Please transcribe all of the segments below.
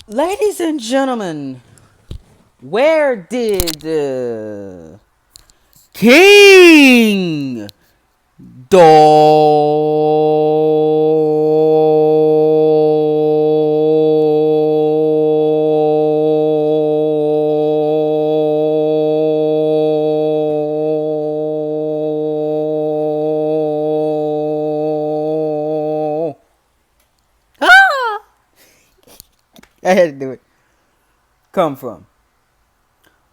Ladies and gentlemen, where did King Ah! I had to do it. Come from?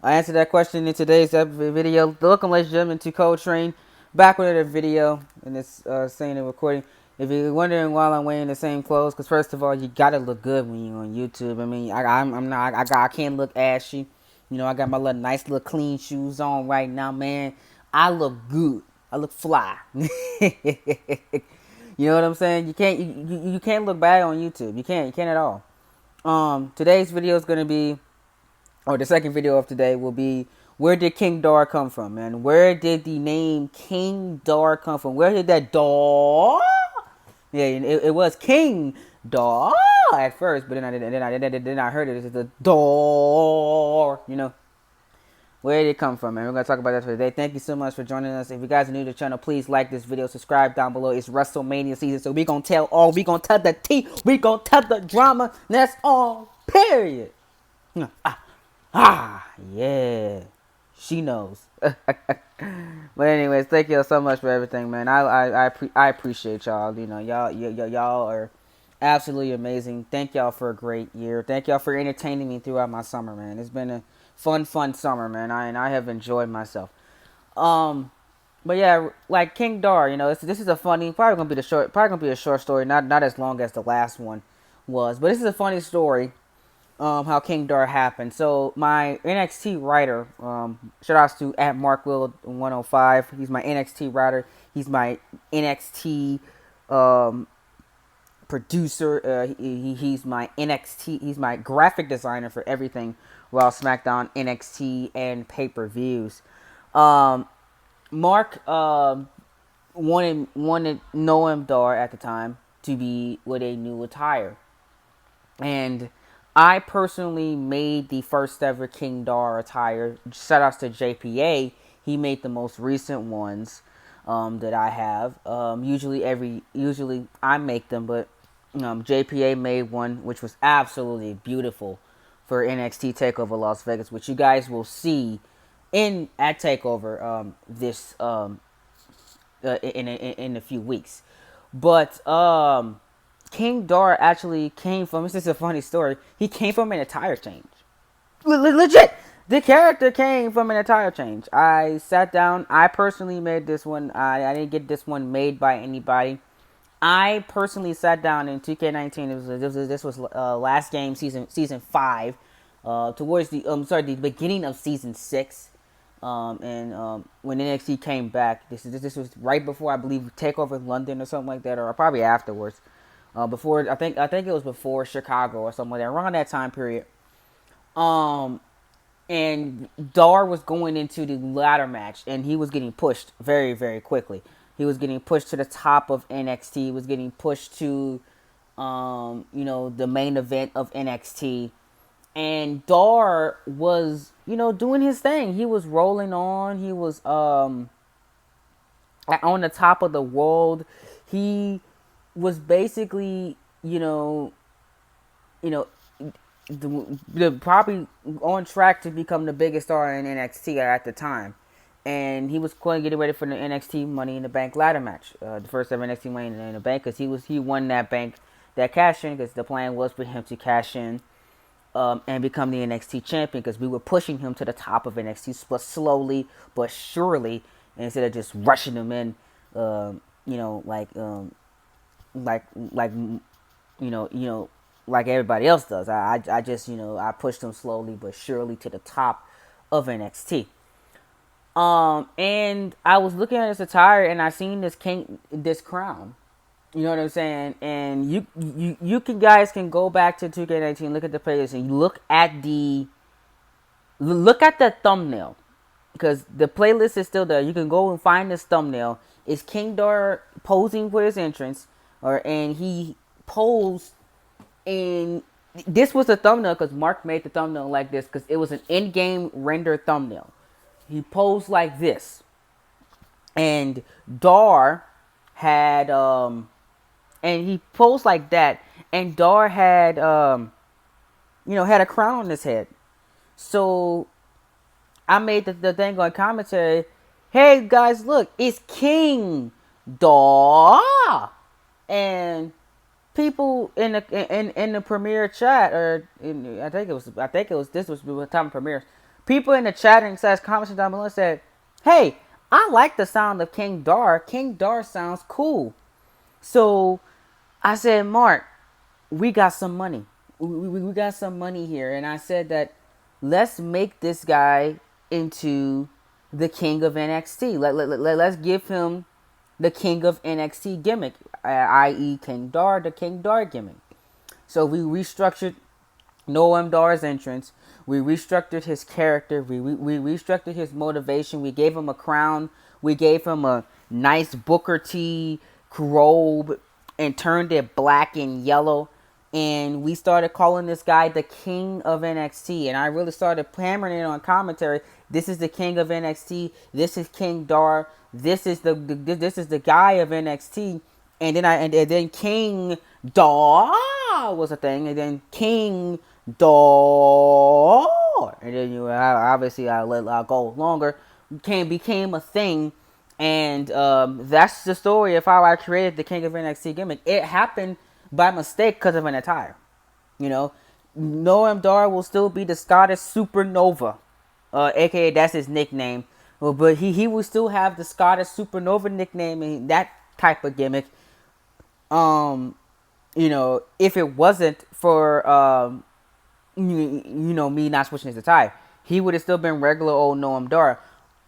I answered that question in today's video. Welcome, ladies and gentlemen, to Cold Train. Back with another video in this saying and recording. If you're wondering why I'm wearing the same clothes, because first of all, you gotta look good when you're on YouTube. I mean, I'm not, I can't look ashy. You know, I got my little nice little clean shoes on right now, man. I look good. I look fly. You know what I'm saying? You can't look bad on YouTube. You can't at all. Today's video is gonna be, or the second video of today will be, where did King Dar come from, man? Where did the name King Dar come from? Where did that Dar? Yeah, it was King Dar at first, but then I heard it as the Dar. You know, where did it come from, man? We're gonna talk about that today. Thank you so much for joining us. If you guys are new to the channel, please like this video, subscribe down below. It's WrestleMania season, so we gonna tell all, we gonna tell the tea, we gonna tell the drama. That's all. Period. Yeah, she knows. But anyways, thank you so much for everything, man. I appreciate y'all. You know, y'all are absolutely amazing. Thank y'all for a great year. Thank y'all for entertaining me throughout my summer, man. It's been a fun summer, man. I have enjoyed myself. Um, but yeah, like King Dar, you know, this is a funny, probably gonna be a short story, not as long as the last one was, but this is a funny story. How King Dar happened. So my NXT writer, shout outs to at MarkWill105. He's my NXT writer. He's my NXT um, producer. He's my NXT. He's my graphic designer for everything Raw, SmackDown, NXT, and pay-per-views. Um, Mark wanted Noam Dar at the time to be with a new attire. And I personally made the first ever King Dar attire. Shout outs to JPA. He made the most recent ones that I have. Usually I make them, but JPA made one which was absolutely beautiful for NXT Takeover Las Vegas, which you guys will see in at Takeover this in a few weeks. But King Dar actually came from. This is a funny story. He came from an attire change. Legit, the character came from an attire change. I sat down. I personally made this one. I didn't get this one made by anybody. I personally sat down in 2K19. This was last game, season 5, towards the beginning of season 6. And when NXT came back, this was right before, I believe, Takeover London or something like that, or probably afterwards. Before, I think it was before Chicago or something like that, around that time period. Um, and Dar was going into the ladder match, and he was getting pushed very, very quickly. He was getting pushed to the top of NXT. He was getting pushed to, the main event of NXT. And Dar was, doing his thing. He was rolling on. He was on the top of the world. He was basically, you know, probably on track to become the biggest star in NXT at the time. And he was going to get ready for the NXT Money in the Bank ladder match, the first ever NXT Money in the Bank, because he won that bank, that cash in, because the plan was for him to cash in and become the NXT champion, because we were pushing him to the top of NXT, but slowly but surely, instead of just rushing him in, you know, like like everybody else does. I just I pushed him slowly but surely to the top of NXT. And I was looking at his attire, and I seen this crown. You know what I'm saying? And you can guys can go back to 2K19, look at the players, and look at the thumbnail, because the playlist is still there. You can go and find this thumbnail. It's King Dar posing for his entrance, and he posed in This was the thumbnail because Mark made the thumbnail like this because it was an in-game render thumbnail. He posed like this, and Dar had and he posed like that, and Dar had had a crown on his head. So I made the thing on commentary. Hey guys, look, it's King Dar, and people in the premiere chat, I think it was this was the time of premiere. People in the chat and says comments down below said, "Hey, I like the sound of King Dar. King Dar sounds cool." So I said, Mark, we got some money. We got some money here, and I said that let's make this guy into the king of NXT. Let's give him the king of NXT gimmick, i.e. King Dar, the King Dar gimmick. So we restructured Noam Dar's entrance. We restructured his character. We restructured his motivation. We gave him a crown. We gave him a nice Booker T robe and turned it black and yellow. And we started calling this guy the King of NXT. And I really started hammering it on commentary. This is the King of NXT. This is King Dar. This is the guy of NXT. And then King Dar was a thing. And then King Dar. And then obviously I'll go longer. Became a thing. And that's the story of how I created the King of NXT gimmick. It happened by mistake because of an attire. Noam Dar will still be the Scottish Supernova, aka that's his nickname. But he will still have the Scottish Supernova nickname and that type of gimmick. If it wasn't for me not switching his attire, he would have still been regular old Noam Dar.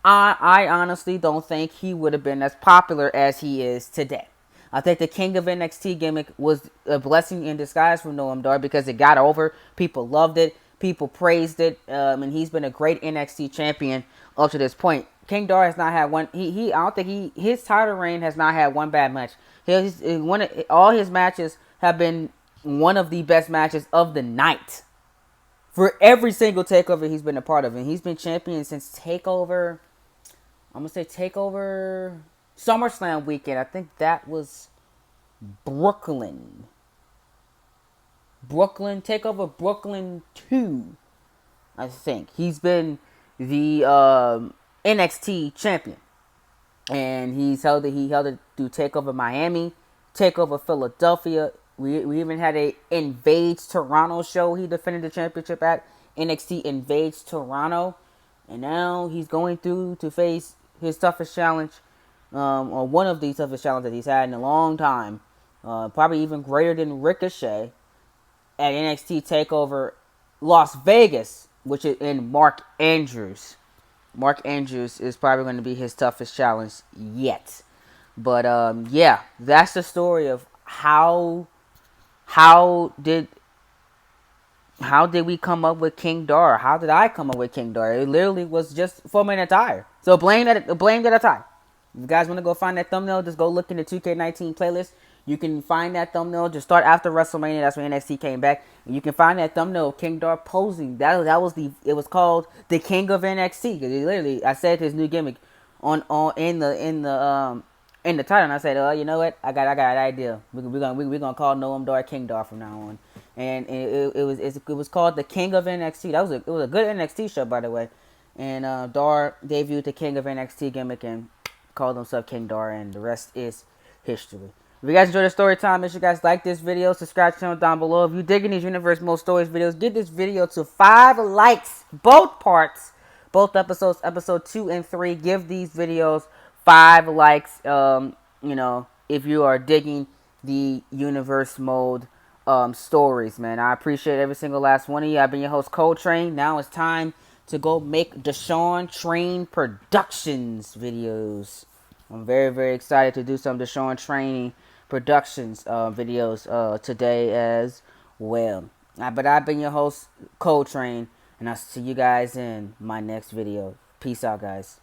I honestly don't think he would have been as popular as he is today. I think the King of NXT gimmick was a blessing in disguise for Noam Dar because it got over. People loved it. People praised it. And he's been a great NXT champion up to this point. King Dar has not had one. I don't think his title reign has not had one bad match. All his matches have been one of the best matches of the night. For every single takeover he's been a part of. And he's been champion since takeover. I'm going to say takeover SummerSlam weekend. I think that was Brooklyn. Takeover Brooklyn 2. I think. He's been the NXT champion. And he held it through Takeover Miami, Takeover Philadelphia. We even had a Invades Toronto show he defended the championship at. NXT Invades Toronto. And now he's going through to face his toughest challenge, or one of the toughest challenges that he's had in a long time. Probably even greater than Ricochet at NXT TakeOver Las Vegas, which is in Mark Andrews. Mark Andrews is probably going to be his toughest challenge yet. But yeah, that's the story of how did we come up with King Dar? How did I come up with King Dar? It literally was just from an attire. So blame that attire. If you guys want to go find that thumbnail, just go look in the 2K19 playlist. You can find that thumbnail. Just start after WrestleMania. That's when NXT came back. And you can find that thumbnail of King Dar posing. It was called the King of NXT. Because literally, I said his new gimmick in the title, and I said, you know what? I got an idea. We're gonna call Noam Dar King Dar from now on. And it was called the King of NXT. It was a good NXT show, by the way. And Dar debuted the King of NXT gimmick and called himself King Dar, and the rest is history. If you guys enjoyed the story time, make sure you guys like this video, subscribe to the channel down below. If you're digging these Universe Mode Stories videos, get this video to 5 likes, both parts, both episodes, episode 2 and 3. Give these videos 5 likes, if you are digging the Universe Mode stories, man. I appreciate every single last one of you. I've been your host, Coltrane. Now it's time to go make Deshaun Train Productions videos. I'm very, very excited to do some Deshaun Training Productions videos today as well. But I've been your host, Coltrane, and I'll see you guys in my next video. Peace out, guys.